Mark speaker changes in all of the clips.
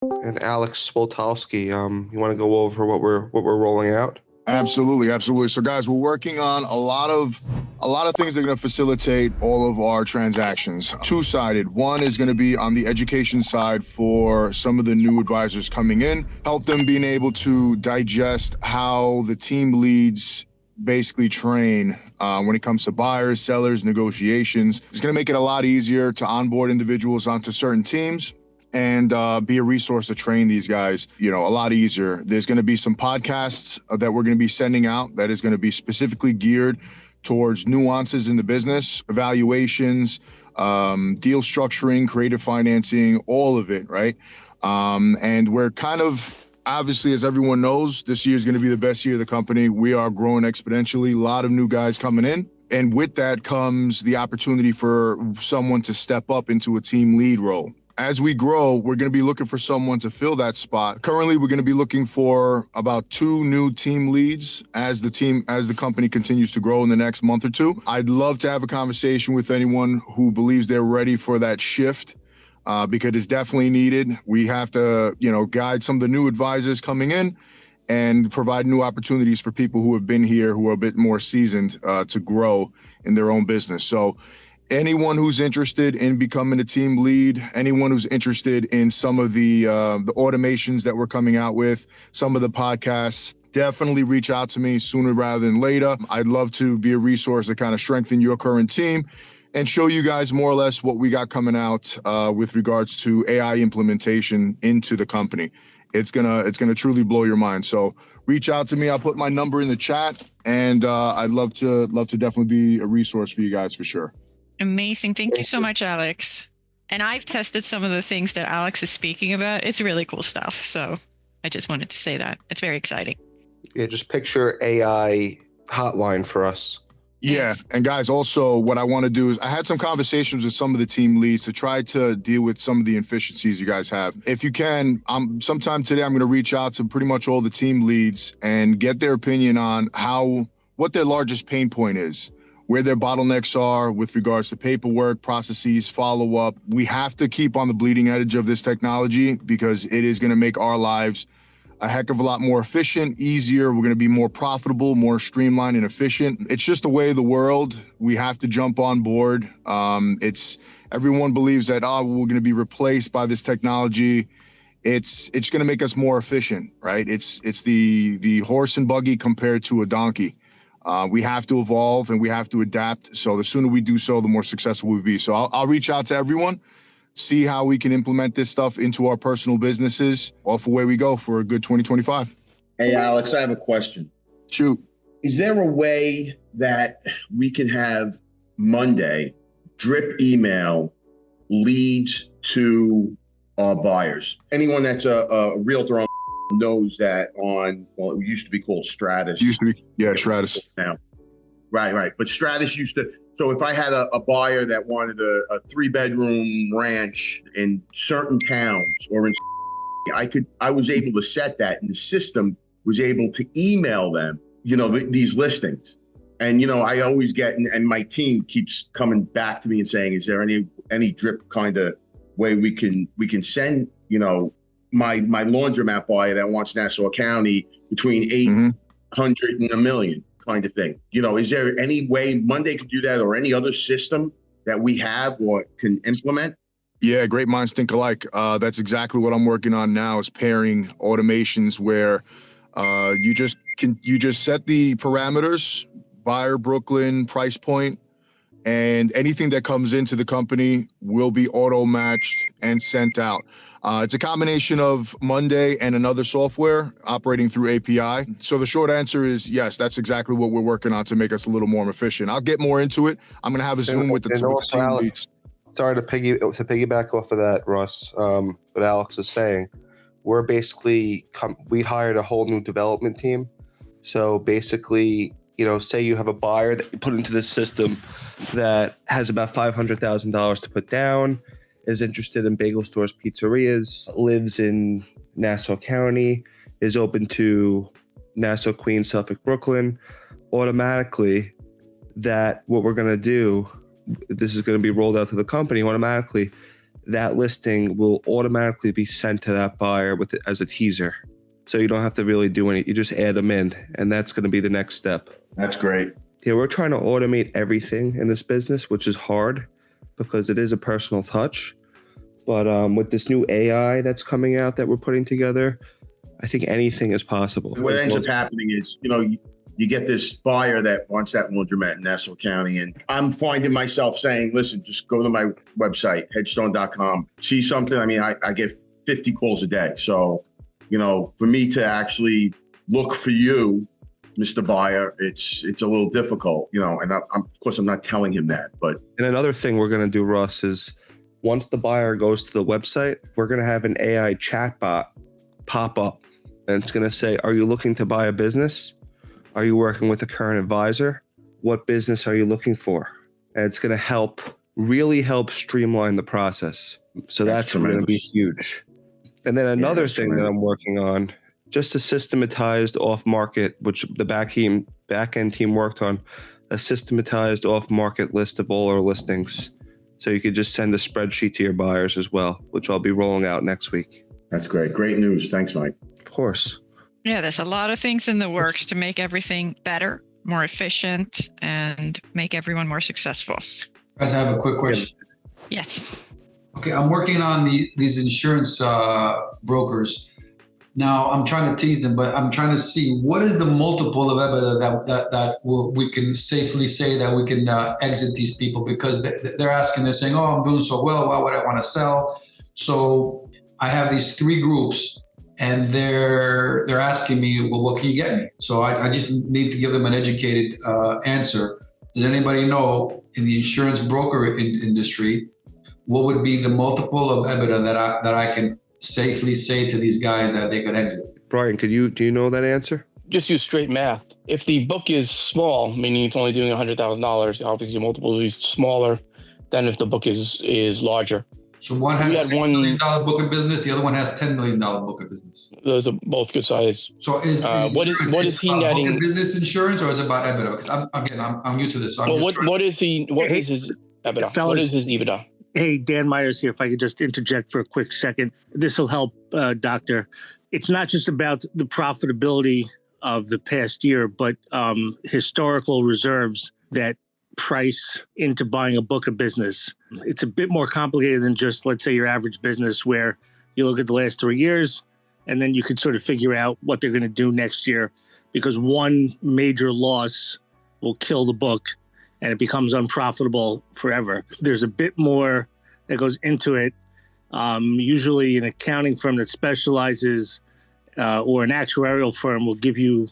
Speaker 1: And Alex Spoltowski, you want to go over what we're rolling out?
Speaker 2: Absolutely, absolutely. So, guys, we're working on a lot of things that are going to facilitate all of our transactions. Two-sided. One is going to be on the education side for some of the new advisors coming in, help them being able to digest how the team leads basically train when it comes to buyers, sellers, negotiations. It's going to make it a lot easier to onboard individuals onto certain teams and be a resource to train these guys, a lot easier. There's going to be some podcasts that we're going to be sending out that is going to be specifically geared towards nuances in the business, evaluations, deal structuring, creative financing, all of it, right? And we're kind of, obviously, as everyone knows, this year is going to be the best year of the company. We are growing exponentially, a lot of new guys coming in. And with that comes the opportunity for someone to step up into a team lead role. As we grow, we're going to be looking for someone to fill that spot. Currently, we're going to be looking for about 2 new team leads as the company continues to grow in the next month or two. I'd love to have a conversation with anyone who believes they're ready for that shift, because it's definitely needed. We have to, guide some of the new advisors coming in and provide new opportunities for people who have been here, who are a bit more seasoned, to grow in their own business. So anyone who's interested in becoming a team lead, anyone who's interested in some of the automations that we're coming out with, some of the podcasts, definitely reach out to me sooner rather than later. I'd love to be a resource to kind of strengthen your current team and show you guys more or less what we got coming out with regards to AI implementation into the company. It's gonna truly blow your mind. So reach out to me. I'll put my number in the chat, and I'd love to definitely be a resource for you guys for sure.
Speaker 3: Amazing. Thank you so much, Alex. And I've tested some of the things that Alex is speaking about. It's really cool stuff. So I just wanted to say that. It's very exciting.
Speaker 1: Yeah, just picture AI hotline for us.
Speaker 2: Yeah.
Speaker 3: Yes.
Speaker 2: And guys, also what I want to do is I had some conversations with some of the team leads to try to deal with some of the inefficiencies you guys have. If you can, sometime today, I'm going to reach out to pretty much all the team leads and get their opinion on what their largest pain point is, where their bottlenecks are with regards to paperwork, processes, follow-up. We have to keep on the bleeding edge of this technology because it is going to make our lives a heck of a lot more efficient, easier. We're going to be more profitable, more streamlined and efficient. It's just the way of the world. We have to jump on board. Everyone believes that, we're going to be replaced by this technology. It's going to make us more efficient, right? It's the horse and buggy compared to a donkey. We have to evolve and we have to adapt. So the sooner we do so, the more successful we'll be. So I'll reach out to everyone, see how we can implement this stuff into our personal businesses. Off away we go for a good 2025.
Speaker 4: Hey, Alex, I have a question.
Speaker 2: Shoot.
Speaker 4: Is there a way that we can have Monday drip email leads to our buyers? Anyone that's a realtor on knows that it used to be called Stratus.
Speaker 2: It used to be, yeah, Stratus.
Speaker 4: Now. Right. But Stratus used to, so if I had a buyer that wanted a 3-bedroom ranch in certain towns or in, I was able to set that, and the system was able to email them, these listings. And, I always get, and my team keeps coming back to me and saying, is there any drip kind of way we can send, my laundromat buyer that wants Nassau County between 800 and $1 million kind of thing. Is there any way Monday could do that, or any other system that we have or can implement?
Speaker 2: Yeah, great minds think alike. That's exactly what I'm working on now, is pairing automations where you just set the parameters, buyer, Brooklyn, price point, and anything that comes into the company will be auto matched and sent out. It's a combination of Monday and another software operating through API. So the short answer is yes, that's exactly what we're working on to make us a little more efficient. I'll get more into it. I'm going to have a Zoom with the team leads.
Speaker 1: Sorry to piggyback off of that, Russ. What Alex is saying, we're basically we hired a whole new development team. So basically, say you have a buyer that you put into the system that has about $500,000 to put down, is interested in bagel stores, pizzerias, lives in Nassau County, is open to Nassau, Queens, Suffolk, Brooklyn. Automatically, that what we're going to do, this is going to be rolled out to the company. Automatically, that listing will automatically be sent to that buyer with as a teaser. So you don't have to really do anything. You just add them in, and that's going to be the next step.
Speaker 4: That's great.
Speaker 1: Yeah, we're trying to automate everything in this business, which is hard because it is a personal touch. But with this new AI that's coming out that we're putting together, I think anything is possible.
Speaker 4: What ends up happening is, you get this buyer that wants that laundromat in Nassau County. And I'm finding myself saying, listen, just go to my website, hedgestone.com, see something. I mean, I get 50 calls a day. So, for me to actually look for you, Mr. Buyer, it's a little difficult, and of course I'm not telling him that, but.
Speaker 1: And another thing we're going to do, Russ, is once the buyer goes to the website, we're going to have an AI chatbot pop up, and it's going to say, are you looking to buy a business? Are you working with a current advisor? What business are you looking for? And it's going to really help streamline the process. So that's going to be huge. And then another thing that I'm working on, just a systematized off-market, which the back-end team worked on, a systematized off-market list of all our listings. So you could just send a spreadsheet to your buyers as well, which I'll be rolling out next week.
Speaker 4: That's great. Great news. Thanks, Mike.
Speaker 1: Of course.
Speaker 3: Yeah, there's a lot of things in the works to make everything better, more efficient, and make everyone more successful.
Speaker 5: Guys, I have a quick question.
Speaker 3: Yes.
Speaker 5: Okay, I'm working on these insurance brokers. Now, I'm trying to tease them, but I'm trying to see what is the multiple of EBITDA that we can safely say that we can exit these people, because they're saying, oh, I'm doing so well, why would I want to sell? So I have these three groups, and they're asking me, well, what can you get me? So I just need to give them an educated answer. Does anybody know in the insurance broker industry, what would be the multiple of EBITDA that I can safely say to these guys that they could exit?
Speaker 1: Brian, do you know that answer?
Speaker 6: Just use straight math. If the book is small, meaning it's only doing $100,000, obviously your multiple will be smaller than if the book is larger.
Speaker 5: So one has $6 million book of business, the other one has $10 million book of business.
Speaker 6: Those are both good size.
Speaker 5: So what is
Speaker 6: he netting?
Speaker 5: Book of business insurance, or is it about EBITDA? Because I'm new to this. So
Speaker 6: what is his EBITDA?
Speaker 7: Fellas,
Speaker 6: what is his EBITDA?
Speaker 7: Hey, Dan Myers here. If I could just interject for a quick second. This will help, Doctor. It's not just about the profitability of the past year, but historical reserves that price into buying a book of business. It's a bit more complicated than just, let's say, your average business where you look at the last 3 years and then you could sort of figure out what they're going to do next year, because one major loss will kill the book and it becomes unprofitable forever. There's a bit more that goes into it. Usually an accounting firm that specializes or an actuarial firm will give you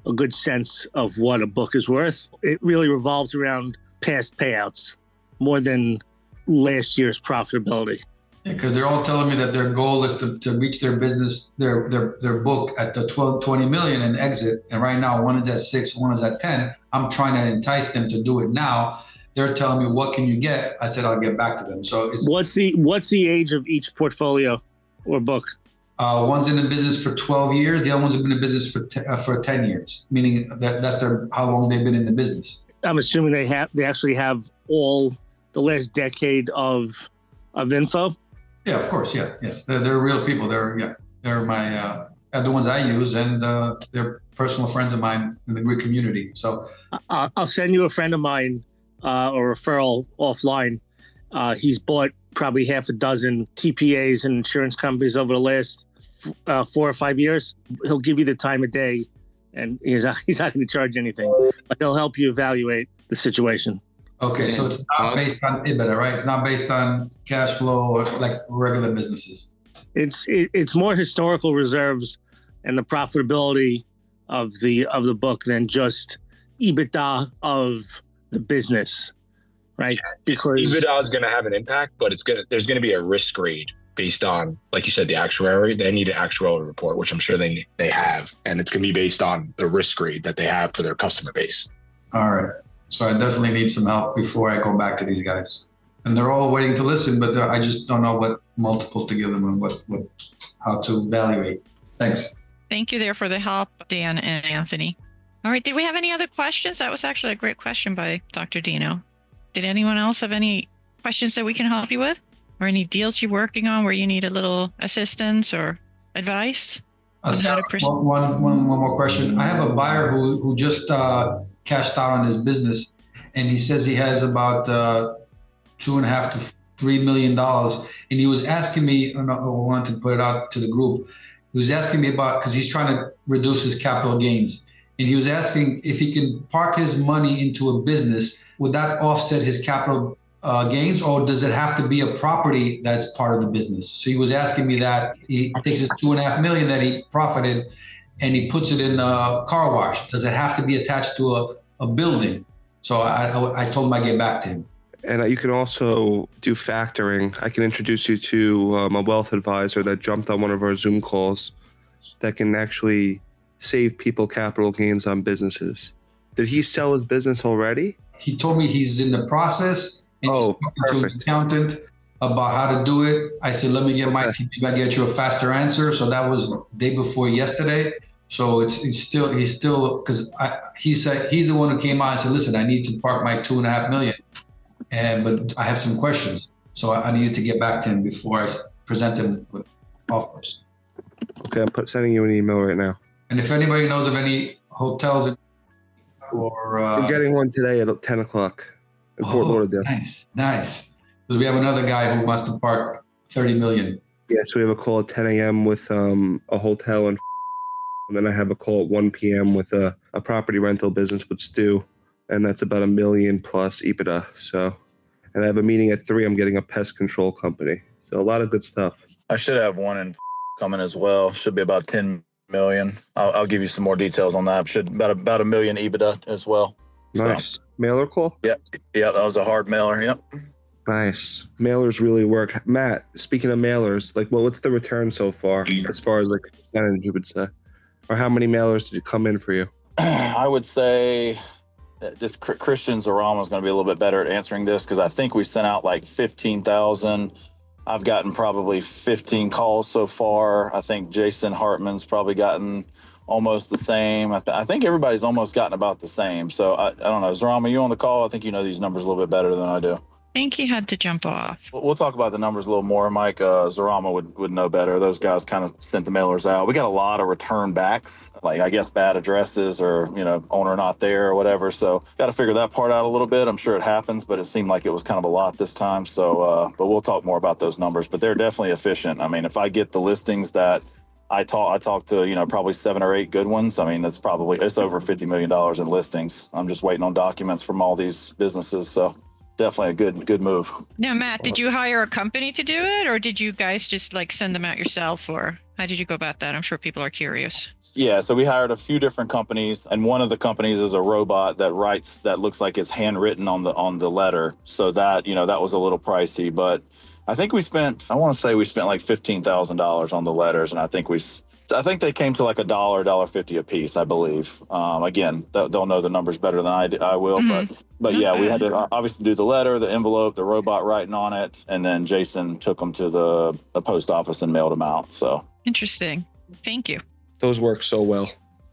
Speaker 7: a good sense of what a book is worth. It really revolves around past payouts more than last year's profitability.
Speaker 5: Because they're all telling me that their goal is to reach their business, their book at the 20 million and exit. And right now, one is at 6, one is at 10. I'm trying to entice them to do it now. They're telling me, what can you get? I said, I'll get back to them. So
Speaker 7: what's the age of each portfolio or book?
Speaker 5: One's in the business for 12 years. The other one's been in business for 10 years, meaning that's how long they've been in the business. I'm
Speaker 7: assuming they actually have all the last decade of info.
Speaker 5: Yeah, of course. Yeah, yes, they're real people. They're my the ones I use, and they're personal friends of mine in the Greek community. So
Speaker 7: I'll send you a friend of mine or referral offline. He's bought probably half a dozen TPAs and insurance companies over the last 4 or 5 years. He'll give you the time of day, and he's not going to charge anything, but he'll help you evaluate the situation.
Speaker 5: Okay, so it's not based on EBITDA, right? It's not based on cash flow or like regular businesses.
Speaker 7: It's more historical reserves and the profitability of the book than just EBITDA of the business, right? Because
Speaker 8: EBITDA is going to have an impact, but there's going to be a risk grade based on, like you said, the actuary. They need an actuarial report, which I'm sure they have, and it's going to be based on the risk grade that they have for their customer base.
Speaker 5: All right. So I definitely need some help before I go back to these guys. And they're all waiting to listen, but I just don't know what multiple to give them and how to evaluate. Thanks.
Speaker 3: Thank you there for the help, Dan and Anthony. All right. Did we have any other questions? That was actually a great question by Dr. Dino. Did anyone else have any questions that we can help you with? or any deals you're working on where you need a little assistance or advice on how to proceed?
Speaker 5: One more question. I have a buyer who just cashed out on his business, and he says he has about $2.5 to $3 million, and he was asking me. I wanted to put it out to the group. He was asking me about, because he's trying to reduce his capital gains, and he was asking if he can park his money into a business. Would that offset his capital gains, or does it have to be a property that's part of the business? So he was asking me that. He takes his $2.5 million that he profited, and he puts it in a car wash. Does it have to be attached to a building? So I told him I'd get back to him.
Speaker 1: And you can also do factoring. I can introduce you to a wealth advisor that jumped on one of our Zoom calls that can actually save people capital gains on businesses. Did he sell his business already?
Speaker 5: He told me he's in the process, and he's talking to an accountant about how to do it. I said, let me get my team, I get you a faster answer. So that was the day before yesterday. So he's still, because he said, he's the one who came out and said, listen, I need to park my $2.5 million. But I have some questions. So I needed to get back to him before I present him with offers.
Speaker 1: Okay, I'm sending you an email right now.
Speaker 5: And if anybody knows of any hotels or
Speaker 1: I'm getting one today at 10 o'clock in Fort Lauderdale.
Speaker 5: Nice. Because we have another guy who wants to park $30 million.
Speaker 1: Yeah, so we have a call at 10 a.m. with a hotel, and then I have a call at 1 p.m. with a property rental business with Stu, and that's about $1 million plus EBITDA. So, and I have a meeting at 3. I'm getting a pest control company. So a lot of good stuff.
Speaker 9: I should have one in coming as well. Should be about 10 million. I'll give you some more details on that. Should about $1 million EBITDA as well.
Speaker 1: Nice. So, mailer call?
Speaker 9: Yep, that was a hard mailer. Yep.
Speaker 1: Nice. Mailers really work. Matt, speaking of mailers, like, what's the return so far as far as like percentage you would say? Or how many mailers did come in for you?
Speaker 9: I would say this Christian Zarama is going to be a little bit better at answering this, because I think we sent out like 15,000. I've gotten probably 15 calls so far. I think Jason Hartman's probably gotten almost the same. I think everybody's almost gotten about the same. So I don't know. Zarama, you on the call? I think you know these numbers a little bit better than I do.
Speaker 3: I think he had to jump off.
Speaker 9: We'll talk about the numbers a little more. Mike, Zarama would know better. Those guys kind of sent the mailers out. We got a lot of return backs, like I guess bad addresses or, owner not there or whatever. So got to figure that part out a little bit. I'm sure it happens, but it seemed like it was kind of a lot this time. So, but we'll talk more about those numbers, but they're definitely efficient. I mean, if I get the listings that I talked to, probably 7 or 8 good ones. I mean, it's over $50 million in listings. I'm just waiting on documents from all these businesses. So definitely a good move.
Speaker 3: Now, Matt, did you hire a company to do it, or did you guys just like send them out yourself, or how did you go about that? I'm sure people are curious.
Speaker 9: Yeah, so we hired a few different companies, and one of the companies is a robot that looks like it's handwritten on the letter. So that, that was a little pricey, but I think we spent like $15,000 on the letters, and I think they came to like $1.50 a piece, I believe. Again, they'll know the numbers better than I will,
Speaker 3: Mm-hmm.
Speaker 9: but yeah, we had to obviously do the letter, the envelope, the robot writing on it, and then Jason took them to the post office and mailed them out. So
Speaker 3: interesting. Thank you.
Speaker 1: Those work so well.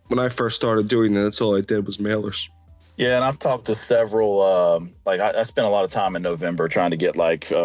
Speaker 1: When I first started doing that, that's all I did was mailers.
Speaker 9: Yeah, and I've talked to several, I spent a lot of time in November trying to get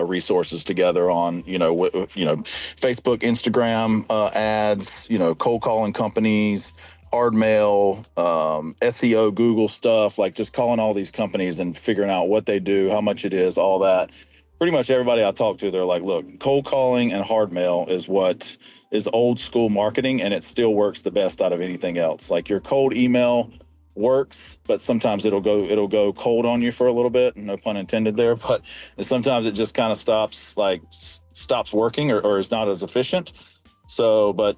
Speaker 9: resources together on, Facebook, Instagram ads, cold calling companies, hard mail, SEO, Google stuff, like just calling all these companies and figuring out what they do, how much it is, all that. Pretty much everybody I talk to, they're like, look, cold calling and hard mail is what is old school marketing, and it still works the best out of anything else. Like your cold email works, but sometimes it'll go cold on you for a little bit, no pun intended there, but sometimes it just kind of stops working or is not as efficient. So, but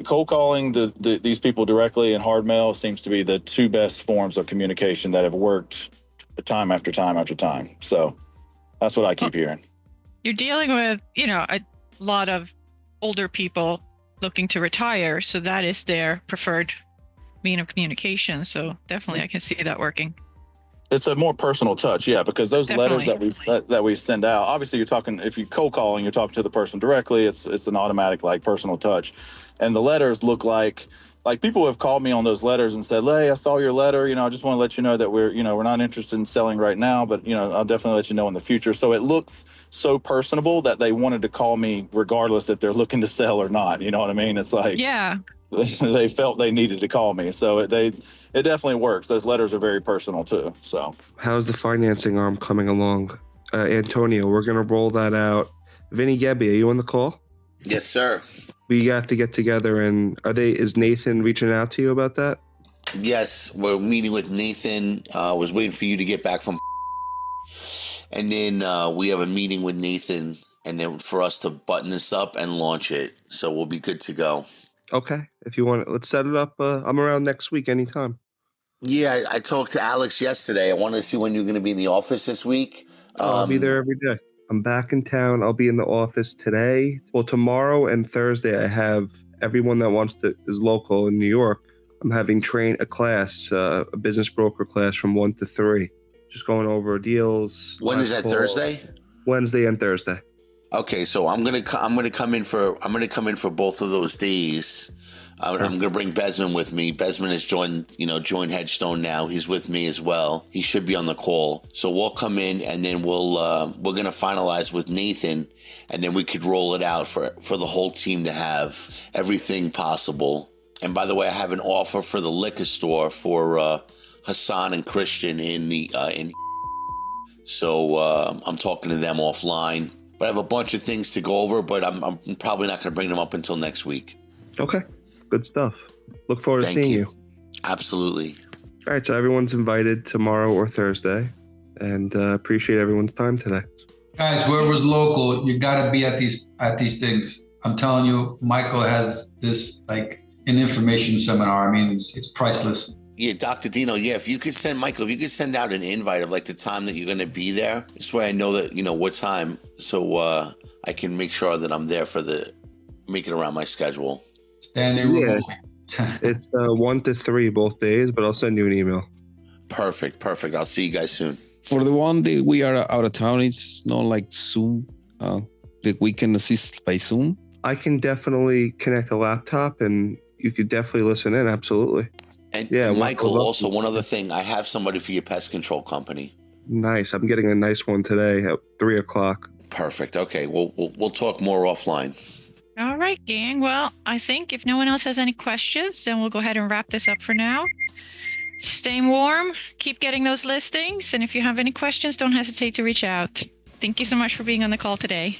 Speaker 9: cold calling these people directly and hard mail seems to be the two best forms of communication that have worked time after time after time. So that's what I keep hearing.
Speaker 3: You're dealing with, a lot of older people looking to retire, so that is their preferred mean of communication. So definitely I can see that working.
Speaker 9: It's a more personal touch, yeah, because those
Speaker 3: Definitely.
Speaker 9: letters that we send out, obviously if you cold calling, you're talking to the person directly, it's an automatic personal touch. And the letters look like people have called me on those letters and said, hey, I saw your letter, I just want to let you know that we're not interested in selling right now, but I'll definitely let you know in the future. So it looks so personable that they wanted to call me regardless if they're looking to sell or not. You know what I mean? It's like,
Speaker 3: Yeah.
Speaker 9: they felt they needed to call me. So it definitely works. Those letters are very personal too. So
Speaker 1: How's the financing arm coming along? Antonio, we're going to roll that out. Vinny Gebby, are you on the call?
Speaker 10: Yes, sir.
Speaker 1: We have to get together, and is Nathan reaching out to you about that?
Speaker 10: Yes, we're meeting with Nathan. Was waiting for you to get back from, and then we have a meeting with Nathan, and then for us to button this up and launch it. So we'll be good to go.
Speaker 1: Okay. If you want, let's set it up. I'm around next week anytime.
Speaker 10: Yeah, I talked to Alex yesterday. I wanted to see when you're going to be in the office this week.
Speaker 1: I'll be there every day. I'm back in town. I'll be in the office today. Well, tomorrow and Thursday, I have everyone that is local in New York. I'm having a class, a business broker class from 1 to 3. Just going over deals.
Speaker 10: When is that? Thursday?
Speaker 1: Wednesday and Thursday.
Speaker 10: Okay, so I'm gonna come in for both of those days. I'm gonna bring Besman with me. Besman has joined Hedgestone now. He's with me as well. He should be on the call. So we'll come in, and then we're gonna finalize with Nathan, and then we could roll it out for the whole team to have everything possible. And by the way, I have an offer for the liquor store for Hassan and Christian So I'm talking to them offline. But I have a bunch of things to go over, but I'm probably not going to bring them up until next week.
Speaker 1: Okay. Good stuff. Look forward to seeing you.
Speaker 10: Absolutely.
Speaker 1: All right. So everyone's invited tomorrow or Thursday, and appreciate everyone's time today.
Speaker 5: Guys, whoever's local, you got to be at these things. I'm telling you, Michael has this like an information seminar. I mean, it's priceless.
Speaker 10: Yeah, Dr. Dino, if you could send out an invite of like the time that you're going to be there. This way I know that, what time. So I can make sure that I'm there make it around my schedule.
Speaker 5: Standing room.
Speaker 1: It's 1 to 3 both days, but I'll send you an email.
Speaker 10: Perfect. I'll see you guys soon.
Speaker 11: For the one day we are out of town, it's not like Zoom, that we can assist by Zoom.
Speaker 1: I can definitely connect a laptop, and you could definitely listen in. Absolutely.
Speaker 10: And Michael, also one other thing, I have somebody for your pest control company.
Speaker 1: Nice. I'm getting a nice one today at 3:00.
Speaker 10: Perfect. Okay. We'll talk more offline.
Speaker 3: All right, gang. Well, I think if no one else has any questions, then we'll go ahead and wrap this up for now. Stay warm. Keep getting those listings. And if you have any questions, don't hesitate to reach out. Thank you so much for being on the call today.